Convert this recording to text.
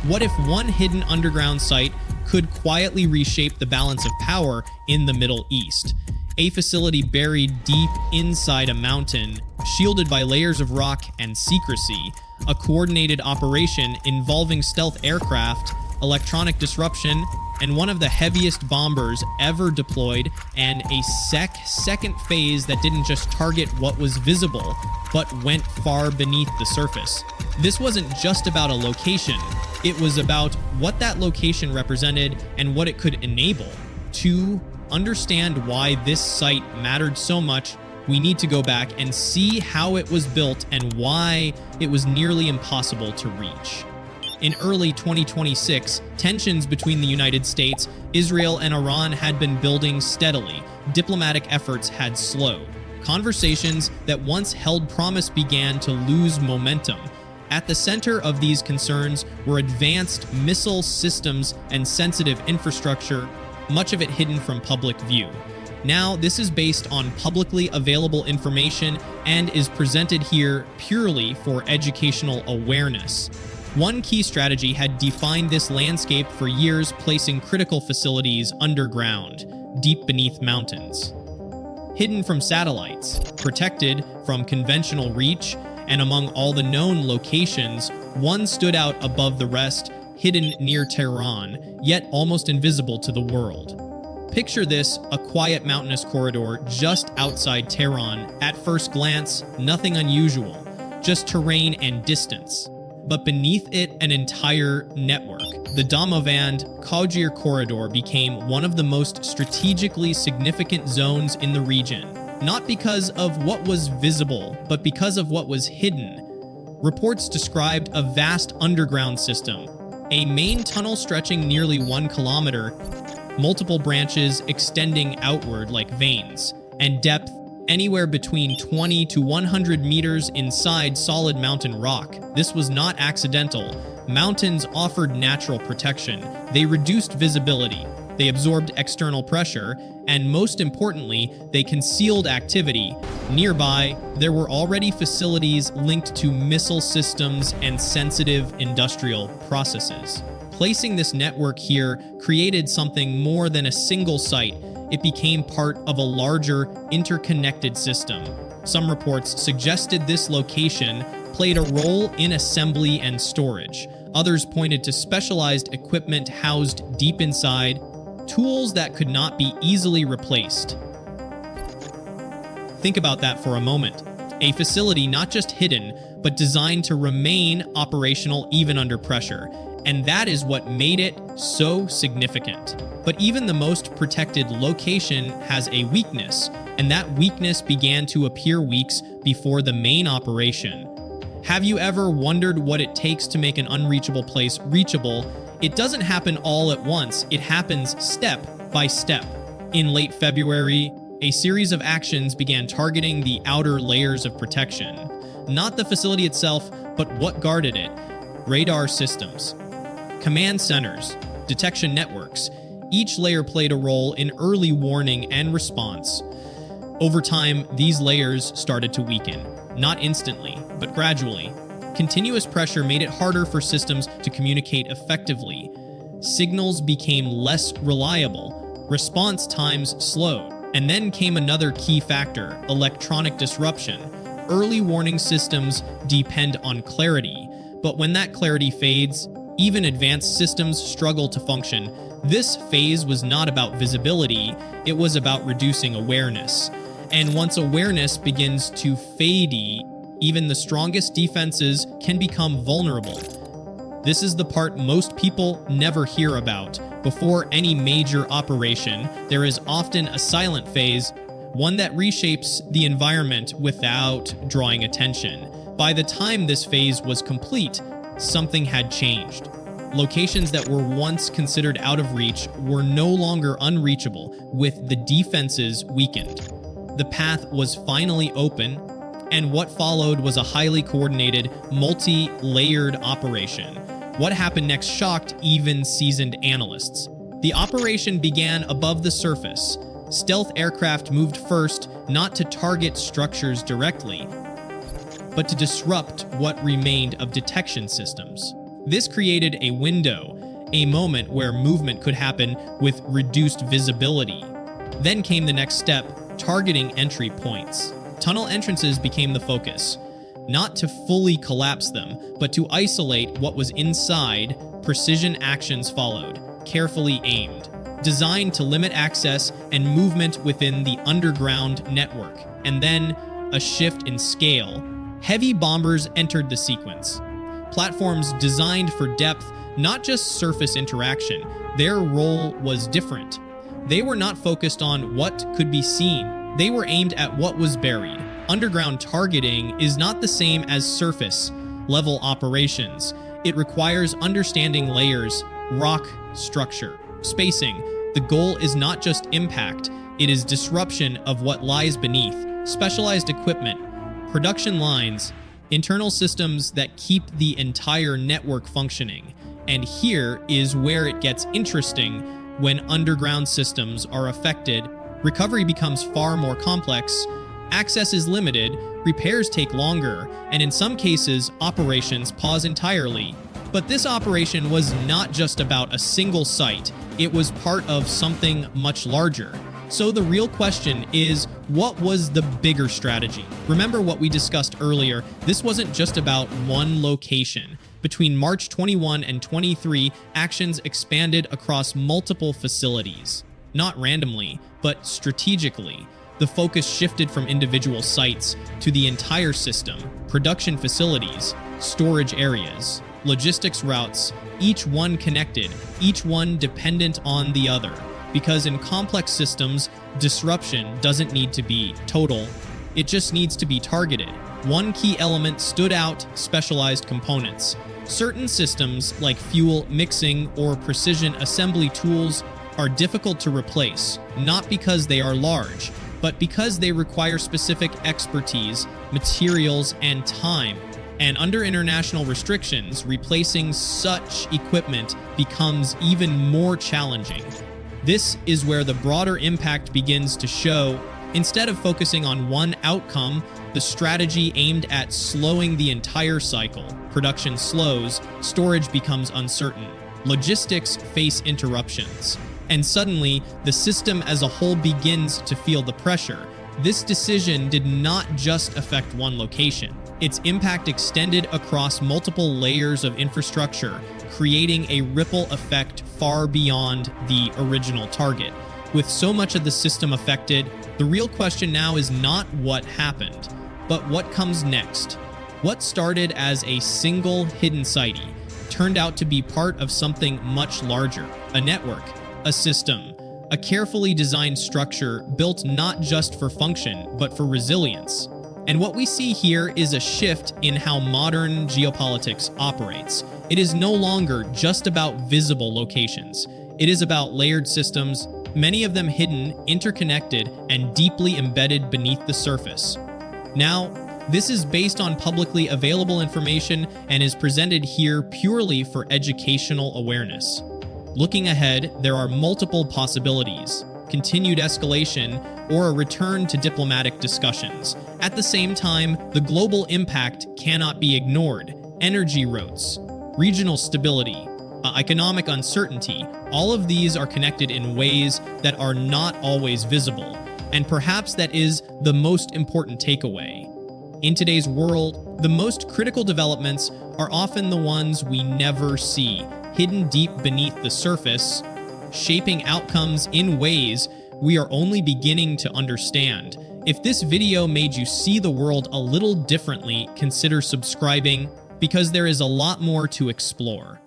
What if one hidden underground site could quietly reshape the balance of power in the Middle East? A facility buried deep inside a mountain, shielded by layers of rock and secrecy, a coordinated operation involving stealth aircraft, electronic disruption, and one of the heaviest bombers ever deployed, and a second phase that didn't just target what was visible, but went far beneath the surface. This wasn't just about a location, it was about what that location represented and what it could enable. To understand why this site mattered so much, we need to go back and see how it was built and why it was nearly impossible to reach. In early 2026, tensions between the United States, Israel, and Iran had been building steadily. Diplomatic efforts had slowed. Conversations that once held promise began to lose momentum. At the center of these concerns were advanced missile systems and sensitive infrastructure, much of it hidden from public view. Now, this is based on publicly available information and is presented here purely for educational awareness. One key strategy had defined this landscape for years, placing critical facilities underground, deep beneath mountains. Hidden from satellites, protected from conventional reach, and among all the known locations, one stood out above the rest, hidden near Tehran, yet almost invisible to the world. Picture this, a quiet mountainous corridor just outside Tehran. At first glance, nothing unusual, just terrain and distance. But beneath it, an entire network. The Damavand-Kajir corridor became one of the most strategically significant zones in the region, not because of what was visible, but because of what was hidden. Reports described a vast underground system, a main tunnel stretching nearly 1 kilometer, multiple branches extending outward like veins, and depth anywhere between 20 to 100 meters inside solid mountain rock. This was not accidental. Mountains offered natural protection. They reduced visibility. They absorbed external pressure, and most importantly, they concealed activity. Nearby, there were already facilities linked to missile systems and sensitive industrial processes. Placing this network here created something more than a single site. It became part of a larger, interconnected system. Some reports suggested this location played a role in assembly and storage. Others pointed to specialized equipment housed deep inside, tools that could not be easily replaced. Think about that for a moment. A facility not just hidden, but designed to remain operational even under pressure. And that is what made it so significant. But even the most protected location has a weakness, and that weakness began to appear weeks before the main operation. Have you ever wondered what it takes to make an unreachable place reachable? It doesn't happen all at once, it happens step by step. In late February, a series of actions began targeting the outer layers of protection. Not the facility itself, but what guarded it. Radar systems, command centers, detection networks. Each layer played a role in early warning and response. Over time, these layers started to weaken. Not instantly, but gradually. Continuous pressure made it harder for systems to communicate effectively. Signals became less reliable. Response times slowed. And then came another key factor, electronic disruption. Early warning systems depend on clarity, but when that clarity fades, even advanced systems struggle to function. This phase was not about visibility, it was about reducing awareness. And once awareness begins to fade, even the strongest defenses can become vulnerable. This is the part most people never hear about. Before any major operation, there is often a silent phase, one that reshapes the environment without drawing attention. By the time this phase was complete, something had changed. Locations that were once considered out of reach were no longer unreachable, with the defenses weakened. The path was finally open, and what followed was a highly coordinated, multi-layered operation. What happened next shocked even seasoned analysts. The operation began above the surface. Stealth aircraft moved first, not to target structures directly, but to disrupt what remained of detection systems. This created a window, a moment where movement could happen with reduced visibility. Then came the next step, targeting entry points. Tunnel entrances became the focus. Not to fully collapse them, but to isolate what was inside, precision actions followed, carefully aimed, designed to limit access and movement within the underground network. And then, a shift in scale. Heavy bombers entered the sequence. Platforms designed for depth, not just surface interaction. Their role was different. They were not focused on what could be seen. They were aimed at what was buried. Underground targeting is not the same as surface-level operations. It requires understanding layers, rock structure, spacing. The goal is not just impact, it is disruption of what lies beneath. Specialized equipment, production lines, internal systems that keep the entire network functioning. And here is where it gets interesting. When underground systems are affected, recovery becomes far more complex, access is limited, repairs take longer, and in some cases, operations pause entirely. But this operation was not just about a single site, it was part of something much larger. So the real question is, what was the bigger strategy? Remember what we discussed earlier, this wasn't just about one location. Between March 21 and 23, actions expanded across multiple facilities. Not randomly, but strategically. The focus shifted from individual sites to the entire system, production facilities, storage areas, logistics routes, each one connected, each one dependent on the other. Because in complex systems, disruption doesn't need to be total, it just needs to be targeted. One key element stood out: specialized components. Certain systems, like fuel mixing or precision assembly tools, are difficult to replace, not because they are large, but because they require specific expertise, materials, and time. And under international restrictions, replacing such equipment becomes even more challenging. This is where the broader impact begins to show. Instead of focusing on one outcome, the strategy aimed at slowing the entire cycle. Production slows, storage becomes uncertain, logistics face interruptions, and suddenly the system as a whole begins to feel the pressure. This decision did not just affect one location. Its impact extended across multiple layers of infrastructure, creating a ripple effect far beyond the original target. With so much of the system affected, the real question now is not what happened, but what comes next. What started as a single hidden site turned out to be part of something much larger, a network, a system, a carefully designed structure built not just for function, but for resilience. And what we see here is a shift in how modern geopolitics operates. It is no longer just about visible locations. It is about layered systems, many of them hidden, interconnected, and deeply embedded beneath the surface. Now, this is based on publicly available information and is presented here purely for educational awareness. Looking ahead, there are multiple possibilities: continued escalation, or a return to diplomatic discussions. At the same time, the global impact cannot be ignored. Energy routes, regional stability, economic uncertainty, all of these are connected in ways that are not always visible. And perhaps that is the most important takeaway. In today's world, the most critical developments are often the ones we never see, hidden deep beneath the surface, shaping outcomes in ways we are only beginning to understand. If this video made you see the world a little differently, consider subscribing, because there is a lot more to explore.